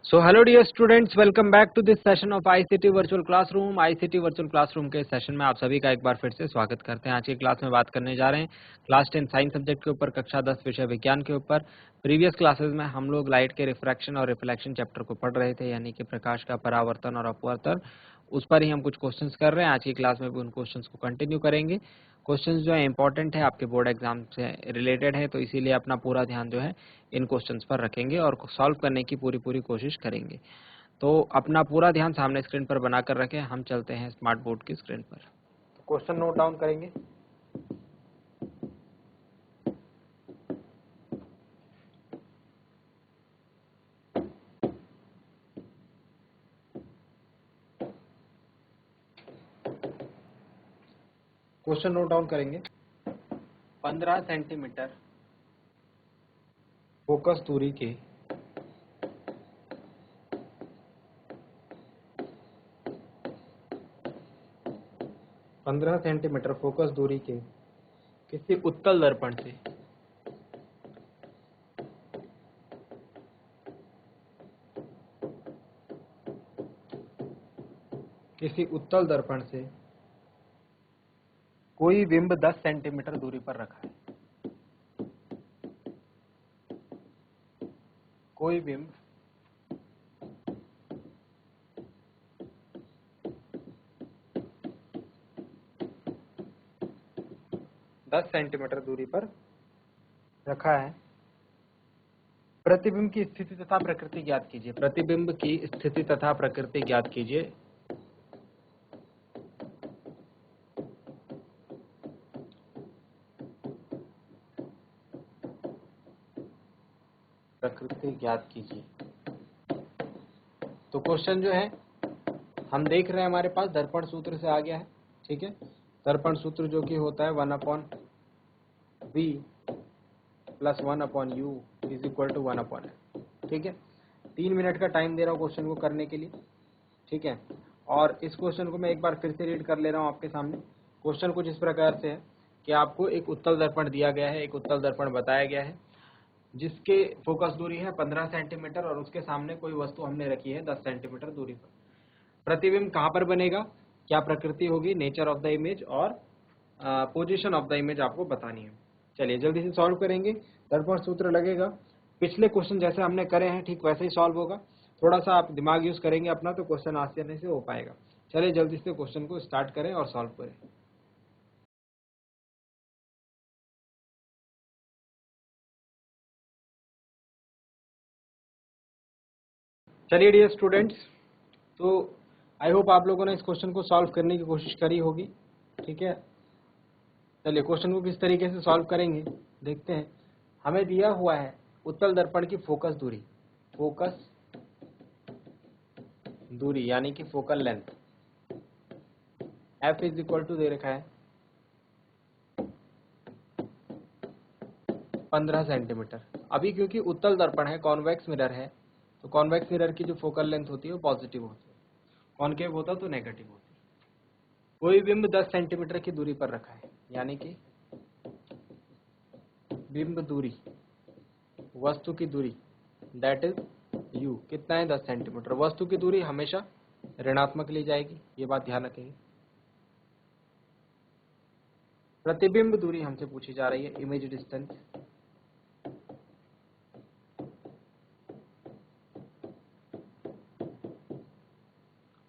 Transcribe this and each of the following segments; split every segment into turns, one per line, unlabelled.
So hello dear students, welcome back to this session of ICT Virtual Classroom। ICT Virtual Classroom के session में आप सभी का एक बार फिर से स्वागत करते हैं। आज की क्लास में बात करने जा रहे हैं क्लास 10 साइंस सब्जेक्ट के ऊपर, कक्षा 10 विषय विज्ञान के ऊपर। प्रीवियस क्लासेस में हम लोग लाइट के रिफ्रैक्शन और रिफ्लेक्शन चैप्टर को पढ़ रहे थे, यानी कि प्रकाश का परावर्तन और अपवर्तन। उस पर ही हम कुछ क्वेश्चंस कर रहे हैं। आज की क्लास में भी उन क्वेश्चंस को कंटिन्यू करेंगे। क्वेश्चंस जो है इंपॉर्टेंट है, आपके बोर्ड एग्जाम से रिलेटेड है, तो इसीलिए अपना पूरा ध्यान जो है इन क्वेश्चंस पर रखेंगे और सॉल्व करने की पूरी कोशिश करेंगे। तो अपना पूरा ध्यान सामने स्क्रीन पर बनाकर रखें। हम चलते हैं स्मार्ट बोर्ड की स्क्रीन पर। तो क्वेश्चन नोट डाउन करेंगे। क्वेश्चन नोट डाउन करेंगे। 15 सेंटीमीटर फोकस दूरी के 15 सेंटीमीटर फोकस दूरी के किसी उत्तल दर्पण से कोई बिंब 10 सेंटीमीटर दूरी पर रखा है। कोई बिंब 10 सेंटीमीटर दूरी पर रखा है। प्रतिबिंब की स्थिति तथा प्रकृति ज्ञात कीजिए। प्रतिबिंब की स्थिति तथा प्रकृति ज्ञात कीजिए। प्रकृति ज्ञात कीजिए। तो क्वेश्चन जो है हम देख रहे हैं, हमारे पास दर्पण सूत्र से आ गया है। ठीक है, दर्पण सूत्र जो कि होता है 1/v plus 1/u is equal to 1/f। ठीक है, 3 मिनट का टाइम दे रहा हूँ क्वेश्चन को करने के लिए। ठीक है, और इस क्वेश्चन को मैं एक बार फिर से रीड कर ले रहा हूँ आपके सामने। क्वेश्चन कुछ इस प्रकार से है कि आपको एक उत्तल दर्पण दिया गया है, एक उत्तल दर्पण बताया गया है जिसके फोकस दूरी है 15 सेंटीमीटर और उसके सामने कोई वस्तु हमने रखी है 10 सेंटीमीटर दूरी पर। प्रतिबिंब कहाँ पर बनेगा, क्या प्रकृति होगी, नेचर ऑफ द इमेज और पोजीशन ऑफ द इमेज आपको बतानी है। चलिए जल्दी से सॉल्व करेंगे। दर्पण सूत्र लगेगा, पिछले क्वेश्चन जैसे हमने करे हैं ठीक वैसे ही सॉल्व होगा। थोड़ा सा आप दिमाग यूज करेंगे अपना तो क्वेश्चन आसानी से हो पाएगा। चलिए जल्दी से क्वेश्चन को स्टार्ट करें और सॉल्व करें। चलिए डियर स्टूडेंट्स, तो आई होप आप लोगों ने इस क्वेश्चन को सॉल्व करने की कोशिश करी होगी। ठीक है, चलिए क्वेश्चन को किस तरीके से सॉल्व करेंगे देखते हैं। हमें दिया हुआ है उत्तल दर्पण की फोकस दूरी यानी कि focal length f is equal to दे रखा है 15 सेंटीमीटर। अभी क्योंकि उत्तल दर्पण है, कॉन्वेक्स मिरर है, तो कॉन्वेक्स मिरर की जो फोकल लेंथ होती है वो पॉजिटिव होती है, कॉन्केव होता तो नेगेटिव होती है। कोई बिंब 10 सेंटीमीटर की दूरी पर रखा है, यानी कि बिंब दूरी, वस्तु की दूरी दैट इज u कितना है 10 सेंटीमीटर। वस्तु की दूरी हमेशा ऋणात्मक ली जाएगी, ये बात ध्यान रखेंगे। प्रतिबिंब दूरी हमसे पूछी जा रही है, इमेज डिस्टेंस।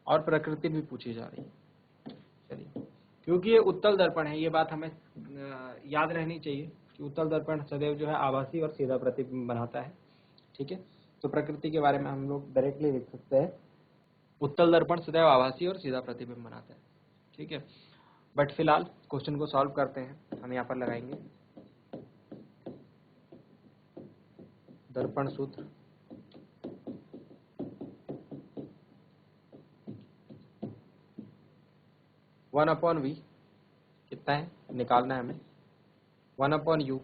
और प्रकृति भी पूछी जा रही है। चलिए, क्योंकि ये उत्तल दर्पण है, ये बात हमें याद रहनी चाहिए कि उत्तल दर्पण सदैव जो है आभासी और सीधा प्रतिबिंब बनाता है। ठीक है, तो प्रकृति के बारे में हम लोग डायरेक्टली लिख सकते हैं, उत्तल दर्पण सदैव आभासी और सीधा प्रतिबिंब बनाता है। ठीक है, बट फिलहाल क्वेश्चन को सॉल्व करते हैं। हम यहाँ पर लगाएंगे दर्पण सूत्र वन अपॉन वी कितना है निकालना है हमें, 1/u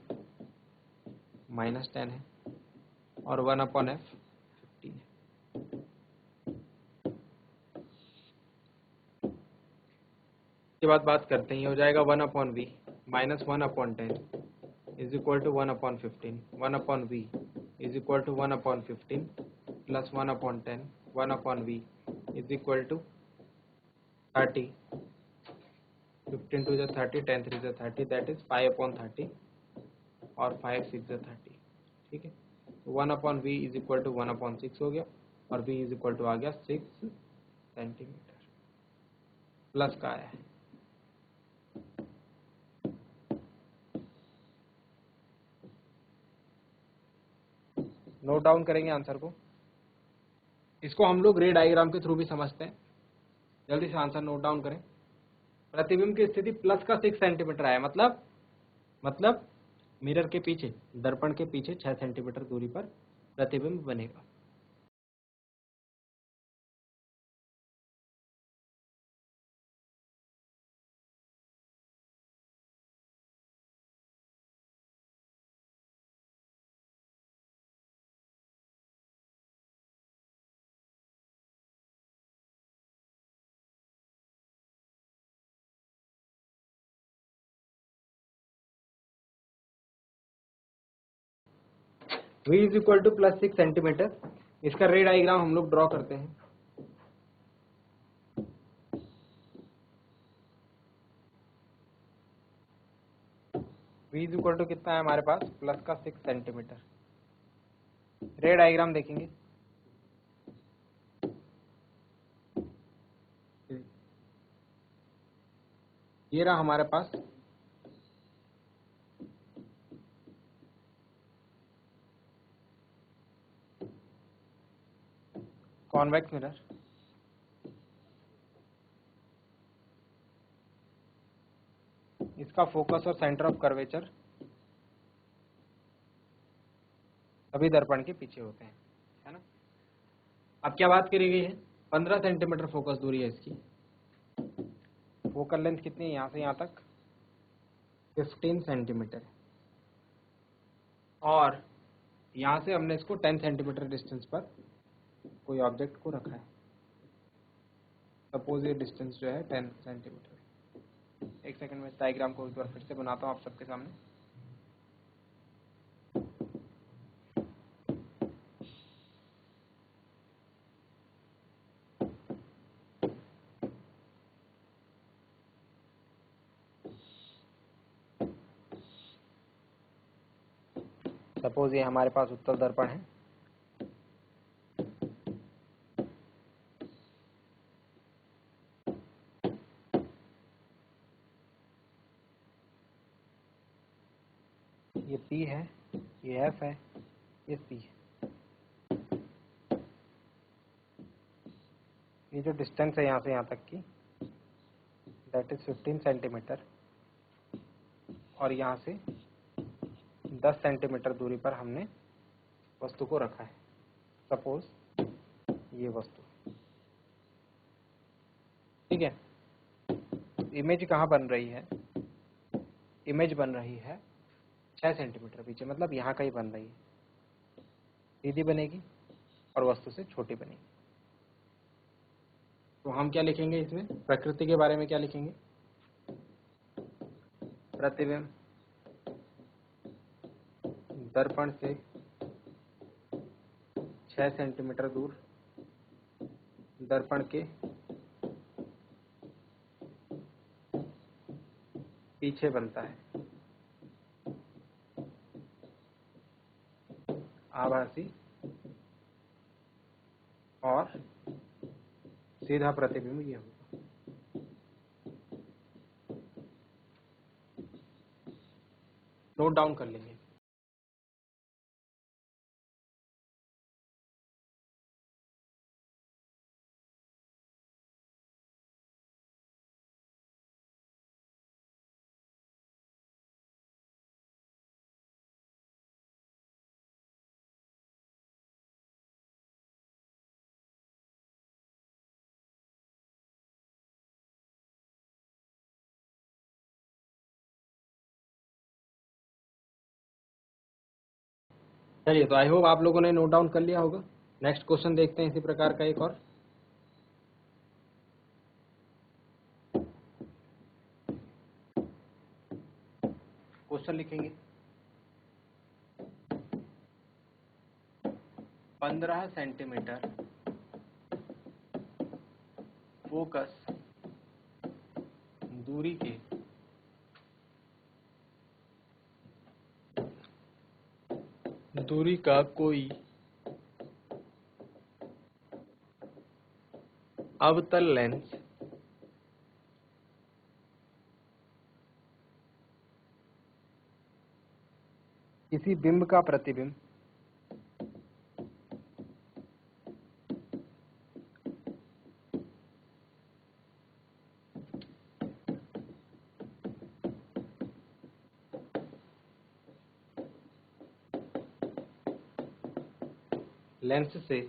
-10 है और 1/f 15 है। के बाद बात करते हैं, ये हो जाएगा 1/v minus 1/10 is equal to 1/15, 1/v is equal to 1/15 plus 1/10 1/v is equal to 30, 15 to the 30, 10 3 the 30, that is 5/30 और 5 6 the 30। ठीक है, तो 1/v इज इक्वल टू 1/6 हो गया और v इज इक्वल टू आ गया 6 सेंटीमीटर। प्लस का आया है। नोट डाउन करेंगे आंसर को। इसको हम लोग रे डायग्राम के थ्रू भी समझते हैं। जल्दी से आंसर नोट डाउन करें। प्रतिबिंब की स्थिति प्लस का 6 सेंटीमीटर आया, मतलब मिरर के पीछे, दर्पण के पीछे 6 सेंटीमीटर दूरी पर प्रतिबिंब बनेगा। v is equal two plus 6 centimetre. इसका रे डायग्राम हम लोग ड्रॉ करते हैं। v इज इक्वल टू कितना है हमारे पास, प्लस का 6 सेंटीमीटर। रे डायग्राम देखेंगे। ये रहा हमारे पास कॉन्वेक्स मिरर। इसका फोकस और सेंटर ऑफ कर्वेचर सभी दर्पण के पीछे होते हैं, है ना। अब क्या बात करी गई है, 15 सेंटीमीटर फोकस दूरी है इसकी। फोकल लेंथ कितनी है यहाँ से यहाँ तक, 15 सेंटीमीटर। और यहाँ से हमने इसको 10 सेंटीमीटर डिस्टेंस पर कोई ऑब्जेक्ट को रखा है। सपोज ये डिस्टेंस जो है 10 सेंटीमीटर। एक सेकंड में इस डायग्राम को एक बार फिर से बनाता हूँ आप सबके सामने। सपोज ये हमारे पास उत्तल दर्पण है। ये P है, ये F है, ये C है। ये जो डिस्टेंस है यहाँ से यहाँ तक की, दैट इज 15 सेंटीमीटर। और यहाँ से 10 सेंटीमीटर दूरी पर हमने वस्तु को रखा है। सपोज ये वस्तु, ठीक है। इमेज कहाँ बन रही है, इमेज बन रही है 6 सेंटीमीटर पीछे, मतलब यहाँ कहीं बन रही है। सीधी बनेगी और वस्तु से छोटी बनेगी। तो हम क्या लिखेंगे इसमें, प्रकृति के बारे में क्या लिखेंगे, प्रतिबिंब दर्पण से 6 सेंटीमीटर दूर दर्पण के पीछे बनता है। आभासी और सीधा प्रतिबिंब ये होगा। नोट डाउन कर लेंगे। चलिए, तो आई होप आप लोगों ने नोट डाउन कर लिया होगा। नेक्स्ट क्वेश्चन देखते हैं इसी प्रकार का एक और। क्वेश्चन लिखेंगे, 15 सेंटीमीटर फोकस दूरी के दूरी का कोई अवतल लेंस किसी बिंब का प्रतिबिंब लेंस से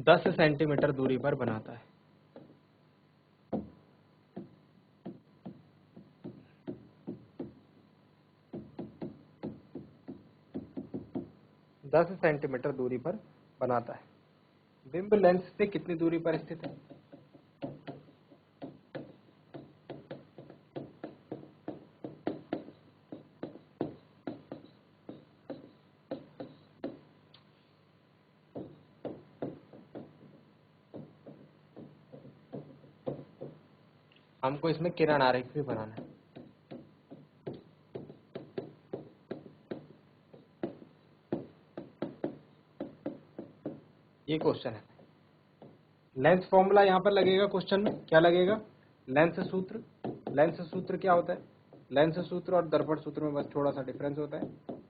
10 सेंटीमीटर दूरी पर बनाता है। दस सेंटीमीटर दूरी पर बनाता है। बिंब लेंस से कितनी दूरी पर स्थित है? हमको इसमें किरण आरेख भी बनाना है। ये क्वेश्चन है। लेंस फॉर्मूला यहाँ पर लगेगा क्वेश्चन में। क्या लगेगा? लेंस सूत्र। लेंस सूत्र क्या होता है? लेंस सूत्र और दर्पण सूत्र में बस थोड़ा सा डिफरेंस होता है।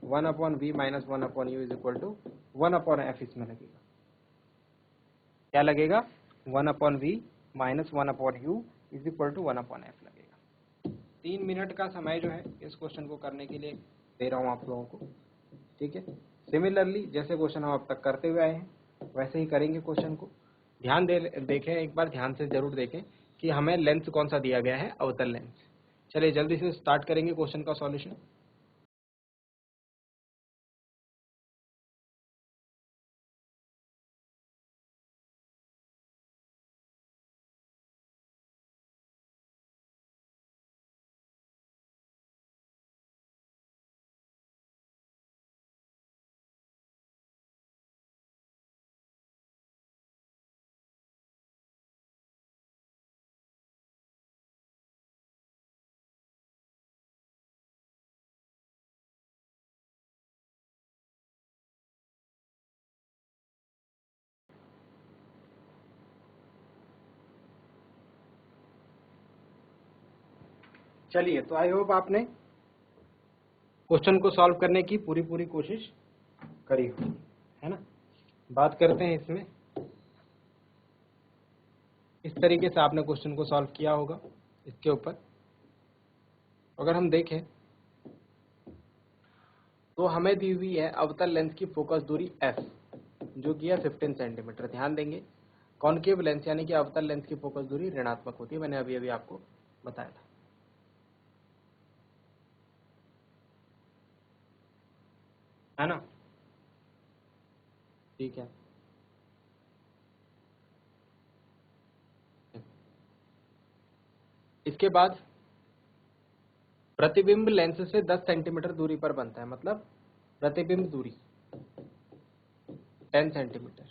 1/v minus 1/u is equal to 1/f इसमें लगेगा। क्या लगेगा? 1/v minus 1/u is equal to 1/f लगेगा। 3 मिनट का समय जो है इस क्वेश्चन को करने के लिए दे रहा हूँ आप लोगों को। ठीक है। सिमिलरली जैसे क्वेश्चन हम अब तक करते हुए आए हैं वैसे ही करेंगे क्वेश्चन को। ध्यान देखें, एक बार ध्यान से जरूर देखें कि हमें लेंस कौन सा दिया गया है, अवतल लेंस। चलिए जल्दी से स्टार्ट करेंगे क्वेश्चन का सॉल्यूशन। चलिए, तो आई होप आपने क्वेश्चन को सॉल्व करने की पूरी कोशिश करी होगी, है ना। बात करते हैं इसमें। इस तरीके से आपने क्वेश्चन को सॉल्व किया होगा। इसके ऊपर अगर हम देखें तो हमें दी हुई है अवतल लेंस की फोकस दूरी f, जो कि है 15 सेंटीमीटर। ध्यान देंगे, कॉनकेव लेंस यानी कि अवतल लेंस की फोकस दूरी ऋणात्मक होती है। मैंने अभी अभी आपको बताया था, है ना। ठीक है। इसके बाद प्रतिबिंब लेंस से 10 सेंटीमीटर दूरी पर बनता है, मतलब प्रतिबिंब दूरी 10 सेंटीमीटर।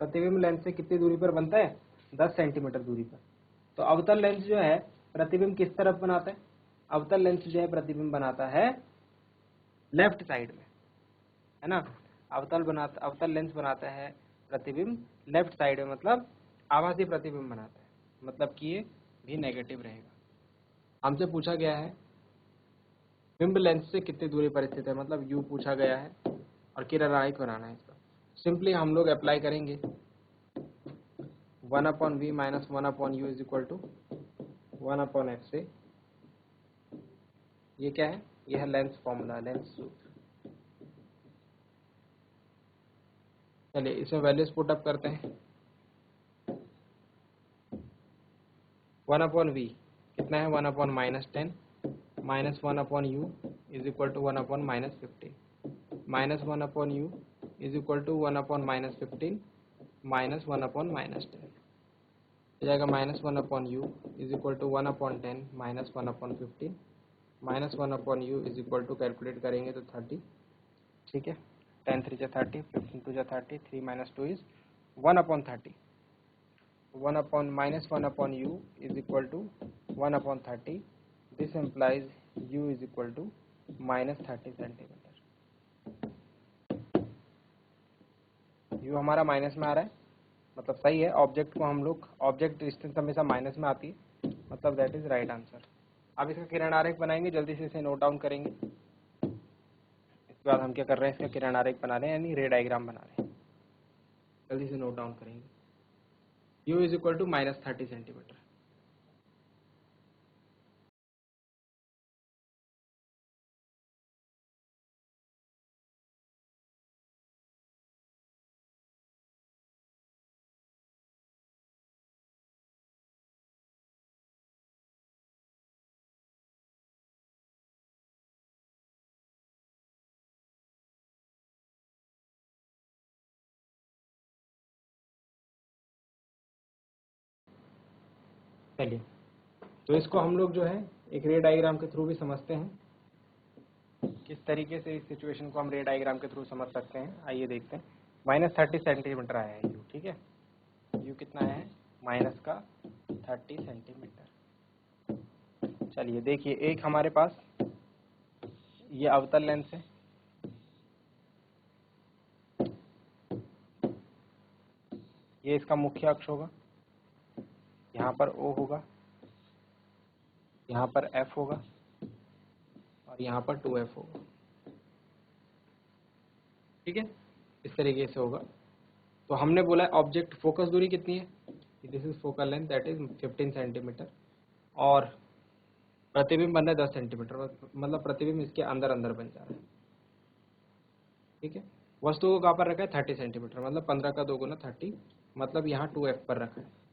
प्रतिबिंब लेंस से कितनी दूरी पर बनता है? 10 सेंटीमीटर दूरी पर। तो अवतल लेंस जो है प्रतिबिंब किस तरफ बनाता है? अवतल लेंस जो है प्रतिबिंब बनाता है लेफ्ट साइड में, है ना। अवतल लेंस बनाता है प्रतिबिंब लेफ्ट साइड में, मतलब आभासी प्रतिबिंब बनाता है, मतलब कि ये भी नेगेटिव रहेगा। हमसे पूछा गया है बिंब लेंस से कितनी दूरी पर स्थित है, मतलब यू पूछा गया है और किरण आरेख बनाना है इसका। सिंपली हम लोग अप्लाई करेंगे 1/v minus 1/u is equal to 1/f से। ये क्या है? यह है लेंस फॉर्मूला, लेंस सूत्र। चलिए इसमें वैल्यूज पुट अप करते हैं। 1/v कितना है? 1/-10 minus 1/u is equal to 1/-15 minus 1/u is equal to 1/-15 minus 1/-10 हो जाएगा। Minus 1/u is equal to 1/10 minus 1/15 minus 1/u is equal to, calculate करेंगे तो 30 ठीक है, 10 3 जा 30, 15 2 जा 30, 3 minus 2 is 1/30. 1/-1/u is equal to 1/30. This implies u is equal to -30 centimetre. u हमारा minus में आ रहा है, मतलब सही है. ऑब्जेक्ट को हम लोग, ऑब्जेक्ट डिस्टेंस हमेशा माइनस में आती है, मतलब दैट इज राइट आंसर. अब इसका किरण आरेख बनाएंगे, जल्दी से इसे नोट डाउन करेंगे. इसके बाद हम क्या कर रहे हैं, इसका किरण आरेख बना रहे हैं, यानी रे डायग्राम बना रहे हैं. जल्दी से नोट डाउन करेंगे. u is equal to -30 centimetre. चलिए, तो इसको हम लोग जो है एक रे डायग्राम के थ्रू भी समझते हैं. किस तरीके से इस सिचुएशन को हम रे डायग्राम के थ्रू समझ सकते हैं, आइए देखते हैं. -30 सेंटीमीटर आया है यू, ठीक है. यू कितना है, -30 सेंटीमीटर. चलिए देखिए, एक हमारे पास ये अवतल लेंस है, ये इसका मुख्य अक्ष होगा, यहाँ पर O होगा, यहाँ पर F होगा और यहाँ पर 2F होगा. ठीक है, इस तरीके से होगा. तो हमने बोला ऑब्जेक्ट फोकस दूरी कितनी है, this is focal length that is 15 centimetre, और प्रतिबिंब बन रहा है 10 सेंटीमीटर, मतलब प्रतिबिंब इसके अंदर अंदर बन जा रहा है. ठीक है, वस्तु को कहाँ पर रखा है, 30 सेंटीमीटर, मतलब 15 का 2 गुना 30, मतलब यहाँ 2F पर रखा है.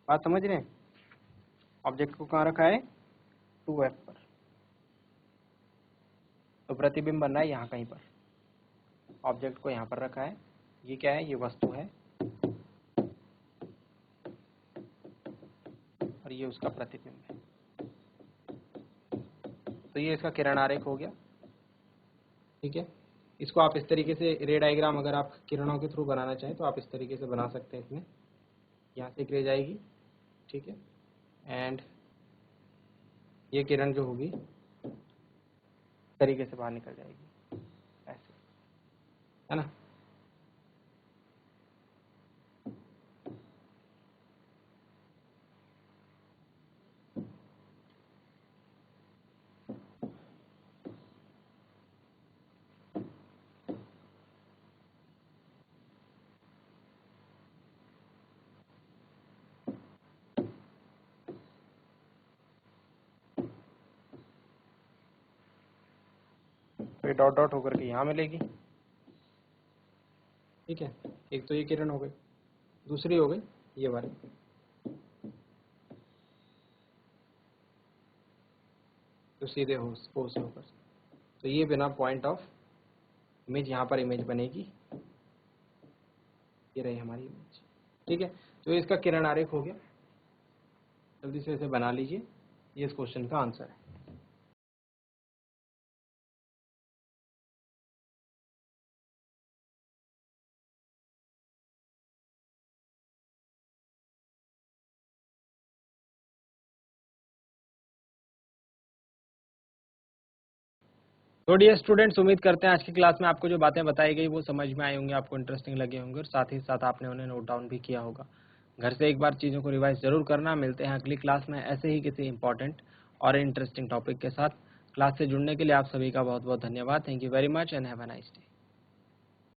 बात समझ रहे हैं, ऑब्जेक्ट को कहाँ रखा है, 2F पर. तो प्रतिबिंब बन रहा है यहाँ कहीं पर, ऑब्जेक्ट को यहाँ पर रखा है. ये क्या है, ये वस्तु है और ये उसका प्रतिबिंब है. तो ये इसका किरण आरेख हो गया. ठीक है, इसको आप इस तरीके से रे डायग्राम अगर आप किरणों के थ्रू बनाना चाहें तो आप इस तरीके से बना सकते हैं. इसमें यहाँ से एक रे जाएगी, ठीक है, एंड ये किरण जो होगी इस तरीके से बाहर निकल जाएगी, ऐसे, है ना. तो ये डॉट डॉट होकर के यहाँ मिलेगी. ठीक है, एक तो ये किरण हो गई, दूसरी हो गई ये वाली. तो सीधे हो से होकर, तो ये बिना पॉइंट ऑफ इमेज, यहाँ पर इमेज बनेगी, ये रही हमारी इमेज. ठीक है, तो इसका किरण आरेख हो गया. जल्दी से इसे बना लीजिए, ये इस क्वेश्चन का आंसर है. तो डियर स्टूडेंट्स, उम्मीद करते हैं आज की क्लास में आपको जो बातें बताई गई वो समझ में आई होंगी, आपको इंटरेस्टिंग लगे होंगे और साथ ही साथ आपने उन्हें नोट डाउन भी किया होगा. घर से एक बार चीज़ों को रिवाइज जरूर करना. मिलते हैं अगली क्लास में ऐसे ही किसी इंपॉर्टेंट और इंटरेस्टिंग टॉपिक के साथ. क्लास से जुड़ने के लिए आप सभी का बहुत बहुत धन्यवाद. Thank you very much and have a nice day.